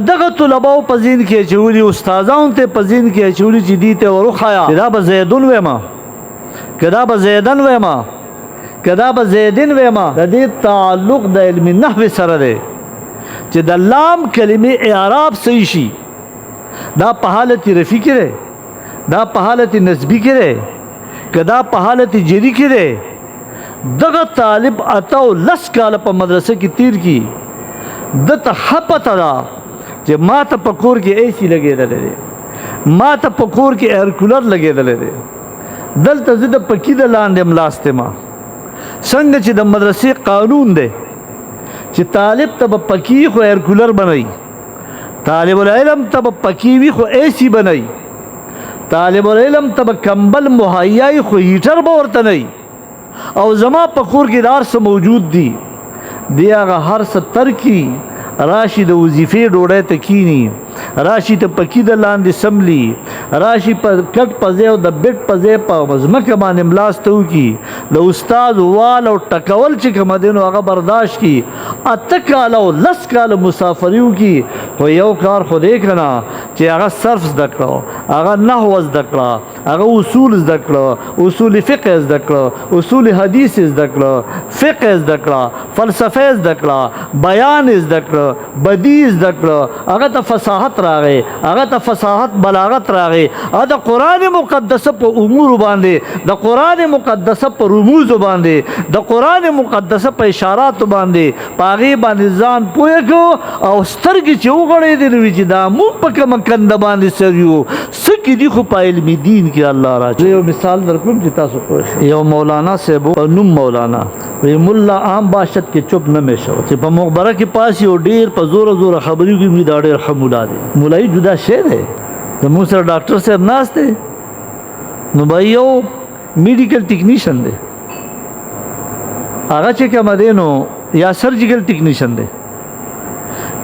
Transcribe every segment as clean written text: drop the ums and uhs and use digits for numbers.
دغه طلباو په ذهن کې اچولي استادانو ته په ذهن کې اچولي چې دې ته وروښایه چې دا به زیدون ویما که دا به زیدن ویما که دا به زیدن ویما د دې تعلق د علم نحو سره دی چې د لام کلمې اعراب صحیح شي دا په حالت رفع کې دی دا په حالت نسبی کې دی که دا په حالت جری کې دی دغه طالب اتو لس کاله په مدرسه کې تیر کی دته حپته ده چې ما ته په کور کې ایسی لګېدلی دی ما ته په کور کې ایر کولر لګېدلی دی دلته زه د پکي د لاندې ملاستې ما څنګه چې د مدرسې قانون دی چې طالب ته به پکي خو ایر کولر بنئ طالب العلم ته به پکي وي خو ایسی بنئ طالب العلم ته به کمبل مهیا خو هیټر به ورته نه او زما په کور کې دا هر څه موجود دي دی هغه هر څه ترکي راشي د وظیفې ډوډۍ ته کینی راشي ته پکې د لاندې سملی راشي په کټ په ځای او د بیټ په ځای په ځمکه باندې ملاسته وکړي د استاد وال او ټکول چې کوم دی نو هغه برداشت کړي اته کاله او لس کاله مسافري وکړي خو یو کار خو دی که نه چې هغه صرف زده کړه هغه نحو زده کړه هغه اصول زده کړه اصول فقه زده کړه اصول حدیث زده کړه فقه زده کړه فلسفه زده کړه بیان زده کړه بدیع زده کړه هغه ته فصاحت راغی هغه ته فصاحت بلاغت راغی هغه د قرآن مقدسه په امور باندې د قرآن مقدسه په رموز باندې د قرآن مقدسه په اشارات باندې په هغې باندې ځان پوه کړو او سترګې چې وغړېدې نو چې دا مونږ په کومه کنده باندې سر یو څه کې دي خو په علم دین کې الله راځي یو مثال درکړم چې تاسو پوه شئ یو مولانا صاحب په نوم مولانا وی مولا عام باشد کې چپ نه میشو چې په مقبره کې پاس یو ډیر په زوره زوره خبرې کوي دا ډېر ښه مولا دی مولایي جدا شی دی د موږ سره ډاکټر صاحب ناست دی نو به یو میډیکل ټیکنیشن دی هغه چې کومه دی نو یا سرجیکل ټیکنیشن دی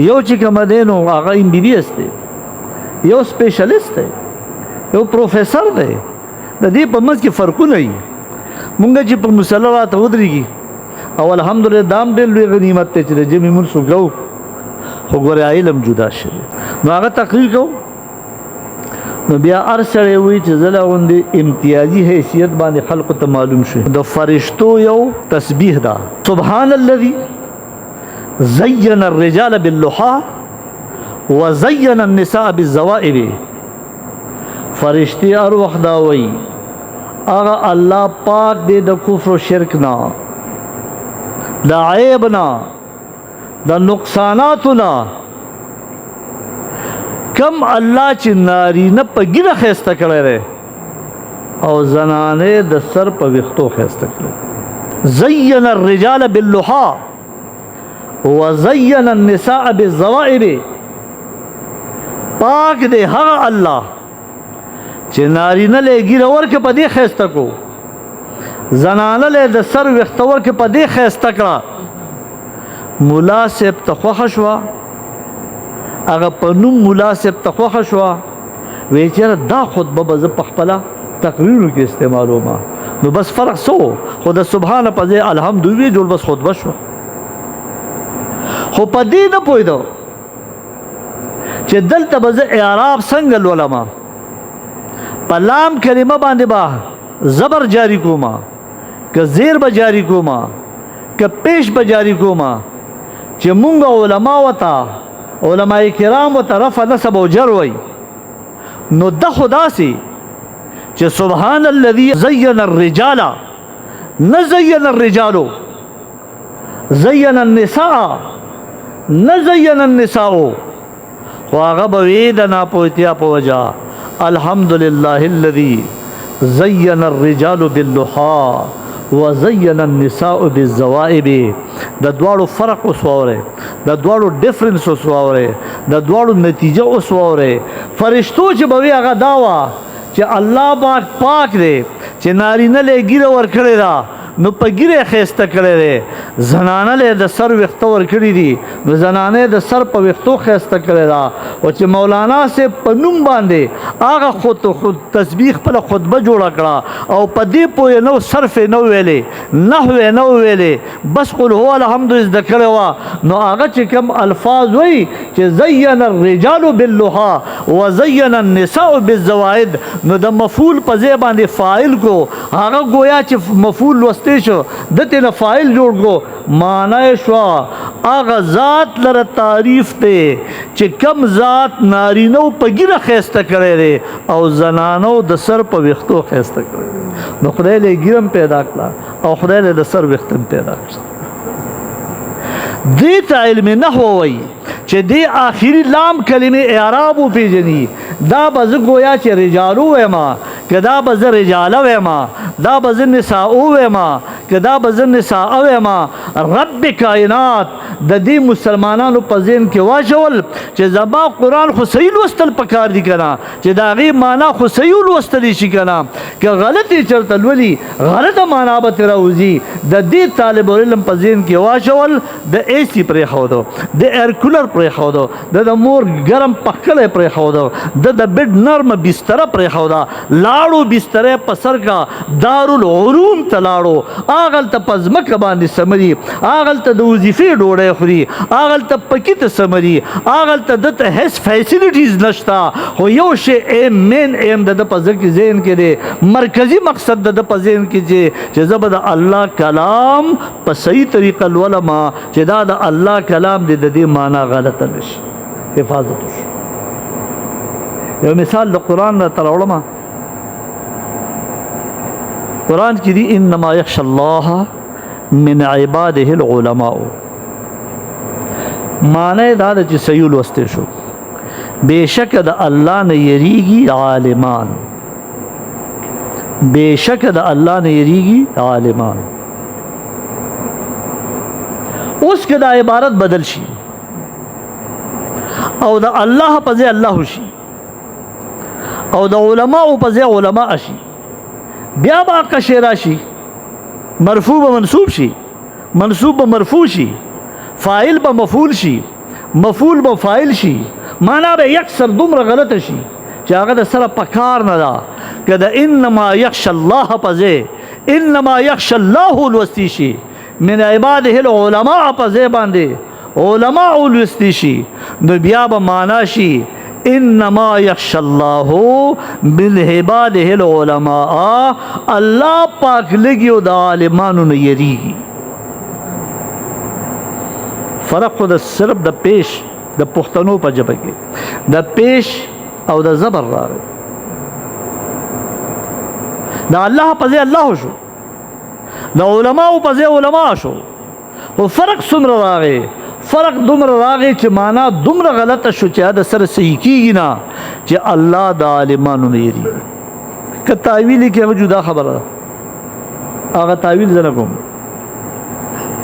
یو چې کومه دی نو هغه ایم بی بی ایس دی یو سپیشلیست دی یو پروفیسر دی د دې په منځ کې فرقونه وي مونږ چې په مصلی راته ودرېږي او الحمدلله دام ډېر لوی غنیمت دی چې د جمعې مونځ وکړو خو ګوره علم جدا شوی نو هغه تقریر کوو نو بیا هر سړی وایي چې زه لا غوندې امتیازي حیثیت باندې خلقو ته معلوم شوی د فرشتو یو تسبیح ده سبحان الذي زین الرجال باللحى وزین النساء بالزوائب فرشتي هر وخت دا وایي هغه الله پاک دی د کفر و شرک نه د عیب نه د نقصاناتو نه کم الله چې نارینه په ګیره ښایسته کړی دی او زنانې د سر په ویښتو ښایسته کړی زین الرجال باللحى وزین النساء بالزوائب پاک دی هغه الله چې نارینه له ګیره ورکه په دې ښایسته کو زنانه له د سر ویښته ورکه په دې ښایسته کړه ملا صاحب ته خوښه شوه هغه په نوم ملا صاحب ته خوښه شوه وایي چېرې دا خطبه به زه په خپله تقریرو کې استعمالوم نو بس فرق څه و خو د سبحانه په ځای الحمد وویې جوړ بس خطبه شوه خو په دې نه پوهېده چې دلته به زه اعراب څنګه لولمه په لام کلمه باندې به زبر جاری کوما که زیر به جاری کوما که پیش به جاری کوما چې مونږ علما وته علماء کرام وته رفع نسب او جر وی نو د خدا سي چې سبحان الذي زين الرجال نه زين الرجال زين النساء نه زين النساء واغه به د ناپوهتیا په وجه الحمد لله الذي زين الرجال باللحى وزين النساء بالزوائب د دواړو فرق وسوره د دواړو ډیفرنس وسوره د دواړو نتیجه وسوره فرشتو چې به هغه داوا چې الله پاک دی چې نارینه له ګیره ور کړی دا نو په ګیره ښایسته کړی دی زنانه له د سر ویښته ور کړي دي نو زنانه د سر په ویښتو ښایسته کړی دا او چې مولانا سے پنوم باندې هغه خود تسبیح په خطبه جوړه کړه او په دې پوهه نو صرف نو ویلې نحو نو ویلې بس قل هو الحمد ذکر وا نو هغه چې کوم الفاظ وای چې زین الرجال باللحى وزین النساء بالزوائد نو د مفعول په ځای باندې فاعل کو هغه گویا چې مفعول لوستې شو دته نه فاعل جوړ کو معنی شو هغه ذات لره تعریف ته چې کم ذات نارینو په ګیره خسته کړي دي او زنانو د سر په وختو خسته کړي نو خدای له ګیرم پیدا کړه او خدای له سر وختم پیدا کړ دې ته علم نحو وای چې دې آخري لام کلمه اعراب پیژني دا بز گویا چې رجالو وما کدا بز رجال وما دا بز نساء وما کدا بز نساء وما رب کائنات د دې مسلمانانو په ذهن کې واچول چې زما قرآن خو صحیح لوستل پکار دي کنه چې دا غي معنا خو صحیح لوستل شي کنه که غلطي چرته ولي غلطه معنا به راوځي د دې طالب علم په ذهن کې واچول د ایسی پرې خو دو د ایر کولر پرې خو دو د مور ګرم پخله پرې خو دو د بیډ نرم بستر پرې خو دا لاړو بستر په سر کا دارالعلوم تلاړو اغل ته پزمک باندې سمري اغل ته د وظیفې ډوړې خوري اغل ته پکې ته سمري اغل ته د هیڅ فیسیلیټیز نشتا خو یو شی مین ایم د پزک ذهن کې دی مرکزی مقصد د پزین کې چې زبد الله کلام په صحیح طریقه العلماء چې دا د الله کلام دی د دې معنی غلط نشي حفاظت وشي یو مثال د قرآن نه تر علماء قرآن کې دی انما یخشى الله من عباده العلماء معنی دا چې صحیح لوستل شو بشک د الله نه یریږي عالمان بشک د الله نه یریږي عالمان اوس کې دا عبارت بدل شي او د الله په ځای الله شي او د علماء په ځای علماء شي بیا با قشرا شي مرفوع به منصوب شي منصوب به مرفوع شي فاعل به مفعول شي مفعول به فاعل شي معنا به یکسر دومره غلط شي چې هغه د سره پکار نه دا کده انما یخشى الله پزه انما یخشى الله الوستی شي من عباده العلماء پزه باندې علماء الوستی شي نو بیا به معنا شي انما یخشى الله من عباده العلماء الله پاک لګیو د عالمانو نه یریږي فرق خو د صرف د پیش د پښتنو په ژبه کې د پیش او د زبر راغی د الله په ځای الله شو د علماء په ځای علما شو خو فرق څومره راغی فرق دومره راغی چې معنا دومره غلطه شو چې د سره صحیح کیږي نه چې الله د عالمانو نه یریږي که تعویل کې هغه جدا خبره هغه تعویل زه نه کوم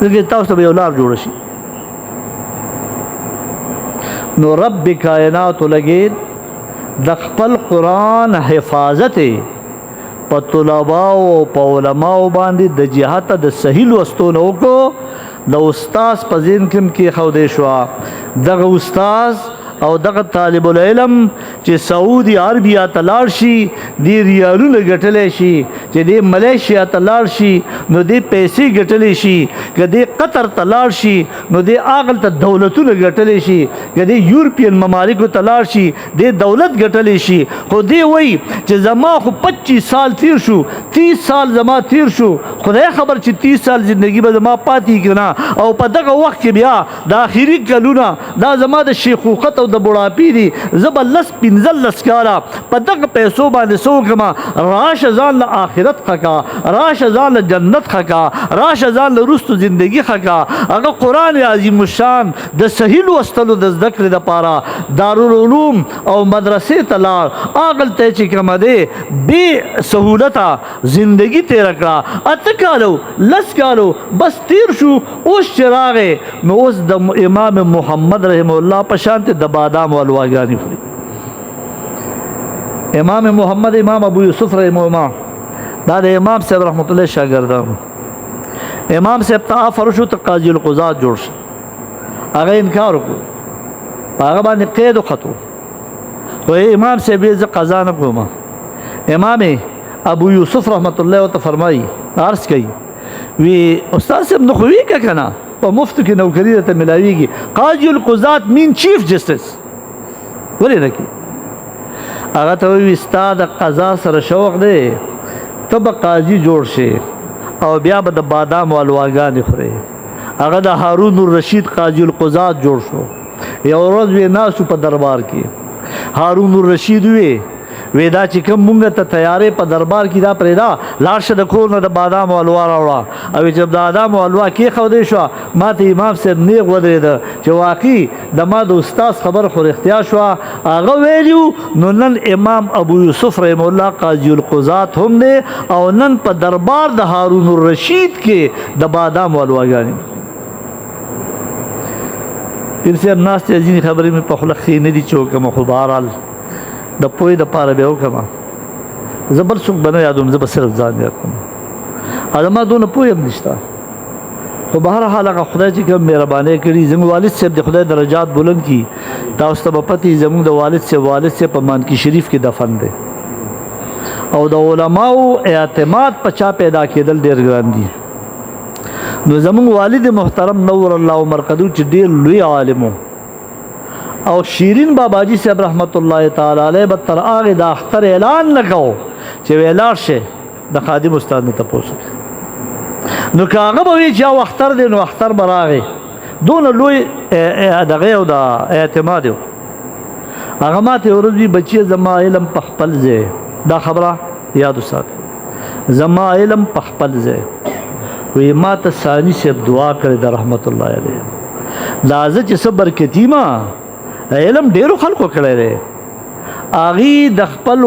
ځکه تاسو به یو لار جوړ شي نو رب کائنات لګید د خپل قرآن حفاظت په طلباء او په علماء باندې د جهات د صحیح لوستو نو کو د استاد په ذهن کې خو دې شو دغه استاد او دغه طالب العلم چې سعودي عربیا تلار شي دی ریالونه ګټلې شي چې دی ملیشیا تلار شي نو دی پیسې ګټلې شي کدی قطر تلار شي نو دی اغل ته دولتونه ګټلې شي کدی یورپین ممالک تلار شي دی دولت ګټلې شي خو دی وای چې زما خو 25 سال تیر شو 30 سال زما تیر شو خدای خبر چې 30 سال زندگی به زما پاتې کنا او په دغه وخت کې بیا د اخیری کلونه دا زما د شیخوخت د بوډاپی دي زبلس پنځلس کاله په دغه پیسو باندې سوکما راشه ځان له آخرت خکا راشه ځان له جنت خکا راشه ځان له رستو زندگی خکا هغه قرآن عظیم الشان د صحیح لوستلو د ذکر د پاره دارالعلوم او مدرسې تلار اغل ته چې کوم دی به سہولتا زندگی تیر کړه اته کالو لس کالو بس تیر شو اوس چراغه نو اوس د امام محمد رحم الله په شانت د بادام او الواګانی خوري امام محمد امام ابو یوسف رحم الله دا د امام صاحب رحمت الله شاګردان امام صاحب ته فرشو ته قاضی القضات جوړ شو هغه انکار وکړ هغه باندې قید وکړو وی امام صاحب ز قضا نه کوم امام ابو یوسف رحمت الله تعالی فرمایي عرض کوي وی استاد صاحب نو خوي کنه په مفت کې نوکری ته ملاويږي قاضي القضات مین چیف جسټس ولې نه کی هغه ته وی استاد قضا سره شوق دی تب قاضي جوړ شي او بیا به د بادام او الواګان خوري هغه د هارون الرشید قاضي القضات جوړ شو یو ورځ وی ناسو په دربار کې هارون الرشید وی دا چې کوم مونږ ته تیارې په دربار کې دا پرېدا لاشه د کور نه د بادام او الوا راوړه او چې د بادام او الوا کې خو دې شو ما ته امام صاحب نیغ ودرېد چې واقعي د ما د استاد خبر خو اختیار شو هغه ویلو نو نن امام ابو یوسف رحم الله قاضي القضات هم دی او نن په دربار د هارون الرشید کې د بادام او الواګانی پیر صاحب ناس ته ځینې خبرې مې په خوله ښې نه دي چې وکړم خو بهرحال د پوهې دپاره به وکړم زه بل څوک به نه یادوم زه به صرف ځان یاد کړم زما دونه پوهې هم نشته خو بهرحال هغه خدای چې کوم مهربانۍ کړي زموږ والد صاحب د خدای درجات بلند کړي تاسو ته به پتې زموږ د والد صاحب په مانکي شریف کې دفن دی او د علماو اعتماد په چا پیدا کېدل ډېر ګران دي نو زموږ والد محترم نور الله مرقدو چې ډېر لوی عالم او شیرین باباجي صاحب رحمت الله تعالی علیه به تر هغې د اختر اعلان نه کوو چې ولاړ شي د خادم استاد نه تپوس نو که هغه به وي چې یو اختر دی نو اختر به راغی دونه لوی دغه او د اعتماد و هغه ما ته ورځ وي بچیه زما علم په خپل ځای دا خبره یاد وساتئ زما علم په خپل ځای وی ما ته ثاني صاحب دعا کړې د رحمت الله علیه دا زه چې څه برکتي ما علم ډېرو خلکو کړی دی هغې د خپل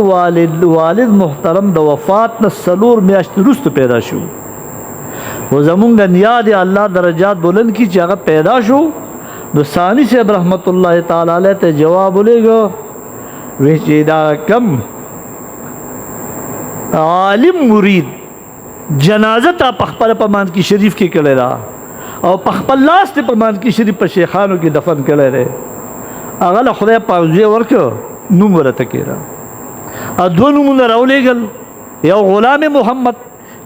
والد محترم د وفات نه 4 میاشتې وروسته پیدا شو و زمونږ نیا دی الله درجات بلند کړي چې هغه پیدا شو نو ثاني صاحب رحمت الله تعالی علیه ته جواب ولېږه وی چې دا کم عالم مرید جنازه تا په خپل په مانکي شریف کې کړی دا او په خپل لاس ته په مانکي شریف په شیخانو کې دفن کړی دی هغه له خدای پاوزی ورکړ نوم ورته کېده دوه نومونه راولېږل یو غلام محمد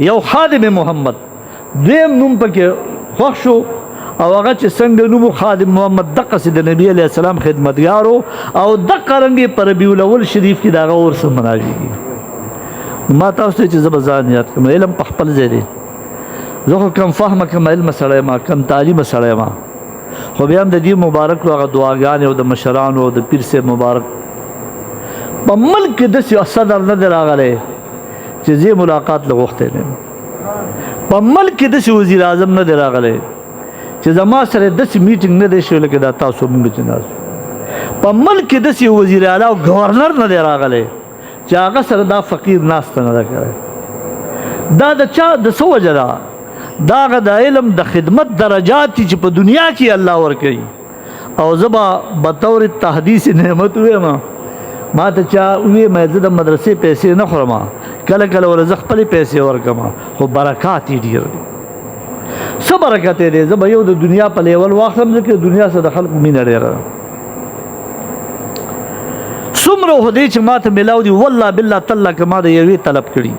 یو خادم محمد دویم نوم پکې خوښ شو او هغه چې څنګه نوم خادم محمد دقسې د نبي علیه السلام خدمتګار او دقه رنګ په ربیع الاول شریف کې د هغه ورسره مناجېږي ما تاسو ته چې زه به ځان یاد کړم علم په خپل ځای دی زه خو کم فهمه کم علمه سړی ما کم تعلیمه سړی ما خو بیا هم د دې مبارک هغه دعاګانې او د مشرانو او د پیر صاحب مبارک په ملک کې داسې صدر نه دی راغلی چې زه ملاقات له غوښتی نه په ملک کې داسې وزیر اعظم نه دی راغلی چې زما سره داسې میټینګ نه دی شوی لکه دا تاسو مونږ چې ناست په ملک کې داسې وزیر اعلی او ګورنر نه دی راغلی چې هغه سره دا فقیر ناسته نه ده کړی دا د چا د څه وجه ده دا هغه د علم د خدمت درجات چې په دنیا کې الله ورکوي او زه به بطور تحدیث نعمت ووایم ما ته چا ووایم زه د مدرسې پیسې نه خورم کله کله ورځ خپلې پیسې ورکوم خو برکات یې ډېر دی څه برکت یې دی زه به یو د دنیا په لیول واخلم ځکه دنیا سره د خلکو مینه ډېره ده څومره هدی چې ما ته میلاو دي والله بالله تعالی که ما د یوې طلب کړي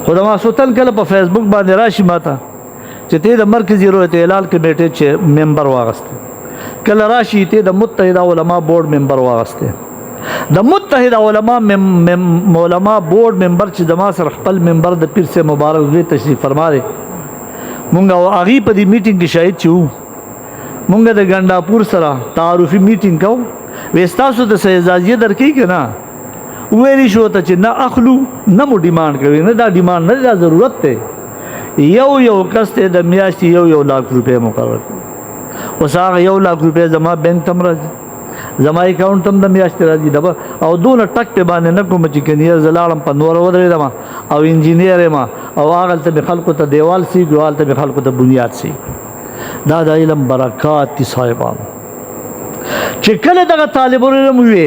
خو د ماسوتن کله په فیسبوک باندې راشي ما ته چې ته د مرکزي رویت اعلان کمیټې چې ممبر واغسته کله راشي ته د متحده علما بورډ ممبر واغسته د متحده علما بورډ ممبر چې زما سره خپل ممبر د پیر سے مبارک زوی تشریف فرما دی مونږ هغې په دې میټینګ کې شاهد چې وو مونږ د ګنډاپور سره تعارفي میټینګ کوو وی ستاسو د څه اجازه درکوي که نه ویلی شو ته چې نه اخلو نه مو ډیمانډ کوي نه دا ډیمانډ نه دا ضرورت دی یو کس ته د میاشتې 1 لاکھ روپۍ مقرر کړو اوس هغه 1 لاکھ روپۍ زما بینک ته هم راځي زما اکاونټ ته هم د میاشتې راځي او دونه ټک پې باندې نه کوم چې کنیر زه لاړم په نوره ودرېدم او انجینیر یم او هغلته مې خلکو ته دیوال سیږي هلته مې خلکو ته بنیاد سیږي دا د علم برکات دي صاحبانو چې کله دغه طالب العلم وي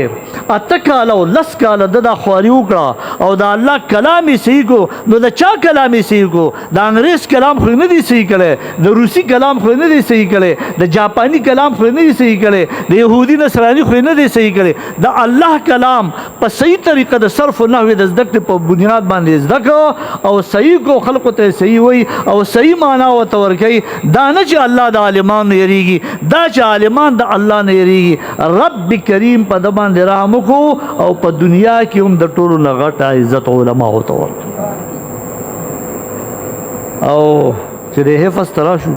اته کاله او لس کاله د خواري وکړه او د الله کلام یې صحیح کو نو د چا کلام یې صحیح کو د انګریز کلام خو نه دی صحیح کړی د روسي کلام خو نه دی صحیح کړی د جاپاني کلام خو نه دی صحیح کړی د يهودي نصراني خو نه دی صحیح کړی د الله کلام په صحیح طریقه د صرف او نحو د زده کړې په بنیاد باندې زده کړه او صحیح کو خلکو ته صحیح وي او صحیح معنا ورته ورکوي دا نه چې الله د عالمانو یریږي دا چې عالمان د الله نه یریږي رب کریم په د باندې رحم وکړو او په دنیا کې هم د ټولو نه غټه عزت علماء ته ورکړي او چې د حفظ ترا شو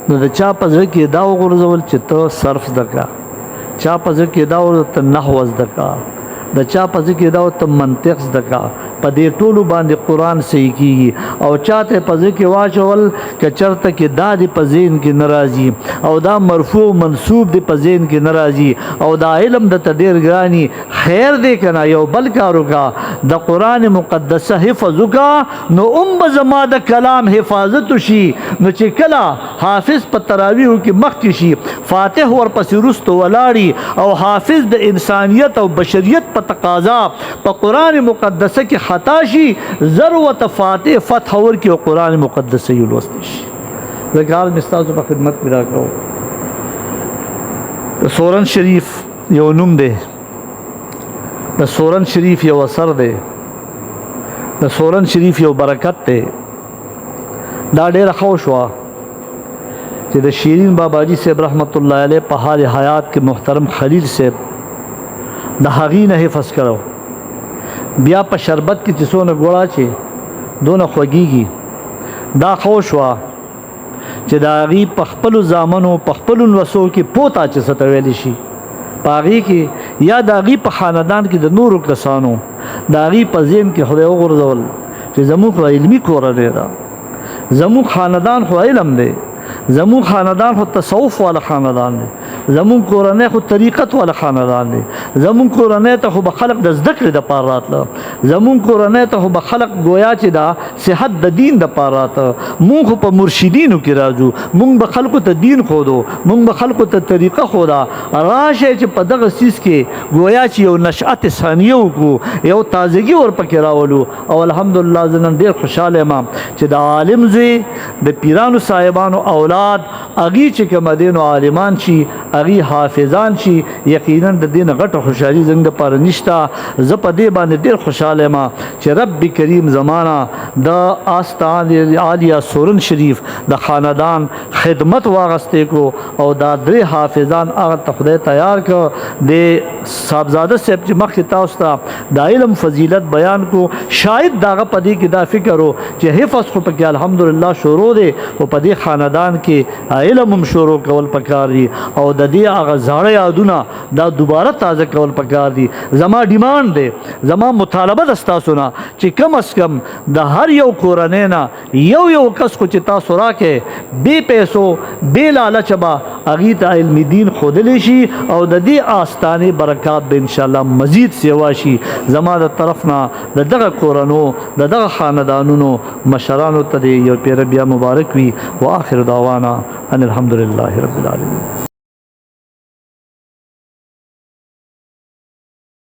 نو د چا په ځکه کې دا وګرځول چې ته صرف زده کړه چا په ځکه کې دا ورته نحو زده کړه د چا په ځکه کې دا ورته منطق زده کړه په دې ټولو باندې قرآن صحیح کیږي او چاته په ځکه واچول که چرته کې دا دی په ذهن کې ناراضي او دا مرفوع منصوب دی په ذهن کې ناراضي او دا علم د تدیر ګرانی خیر دی کنه یو بل کارو کا د قرآن مقدسه حفظ کا نو زما د کلام حفاظت شي نو چې کله حافظ په تراویح کې مخ کې شي فاتح ورپسې رستو ولاړي او حافظ د انسانیت او بشریت په تقاضا په قرآن مقدسه کې خطا شي ضرورت فاتح فتح ور کې قرآن مقدسه یې لوست شي زکار مستازو په خدمت پیدا کړو د سورن شریف یو نوم دی د سورن شریف یو اثر دی د سورن شریف یو برکت دی دا ډېر ښه شوه چې د شیرین باباجي صاحب رحمت الله علیه په حال حیات کې محترم خلیل صاحب د هغې نه حفظ کړو بیا په شربت کې چې څونه ګوړه چې دونه خوږیږي دا ښه شوه چې د هغې په خپلو زامنو په خپلو لوسو کې پوته چې څه ته ویلی شي په هغې کې یا د هغې په خاندان کې د نورو کسانو د هغې په ذهن کې خدای وغورځول چې زموږ خو علمي کورنۍ ده زموږ خاندان خو علم دی زموږ خاندان خو تصوف والا خاندان دی زموږ کورنۍ خو طریقت والا خاندان دی زموږ کورنۍ ته خو به خلق د زده کړې دپاره راتله زموږ کورنۍ ته خو به خلق گویا چې دا صحت د دین دپاره راته مونږ خو په مرشدینو کې راځو مونږ به خلکو ته دین ښودو مونږ به خلکو ته طریقه ښوده راشئ چې په دغه څیز کې گویا چې یو نشأت ثانیه وکړو یو تازگی ورپکې راولو او الحمدلله زه نن ډېر خوشحاله یم چې د عالم زوی د پیرانو صاحبانو اولاد هغې چې کومه دی نو عالمان شي هغې حافظان شي یقینا د دې نه غټه خوشحالي زموږ دپاره نشته زه په دې باندې ډېر خوشحاله یم چې رب کریم زمانه د آستان عالیه سورن شریف د خاندان خدمت واغستی کو او دا درې حافظان هغه ته خدای تیار کړ د صاحبزاده صاحب چې مخکې تاسو ته د علم فضیلت بیان کو شاید داغه په دې کې دا فکر و چې حفظ خو پکې الحمدلله شروع دی او په دې خاندان کې علم هم شروع کول پکار دي او د دې هغه زاړه یادونه دا دوباره تازه کول پکار دي زما ډیمانډ دی زما مطالبه ده ستاسو نه چې کم از کم د هر یو کورنۍ نه یو کس خو چې تاسو راکې بې پیسو بې لالچه به هغې ته علمي دین ښودلی شي او د دې آستانې برکات به انشاءالله مزید سیوا شي زما د طرف نه د دغه کورنو د دغه خاندانونو مشرانو ته یو پیر بیا مبارک وي و آخر دعوانا ان الحمدلله رب العالمین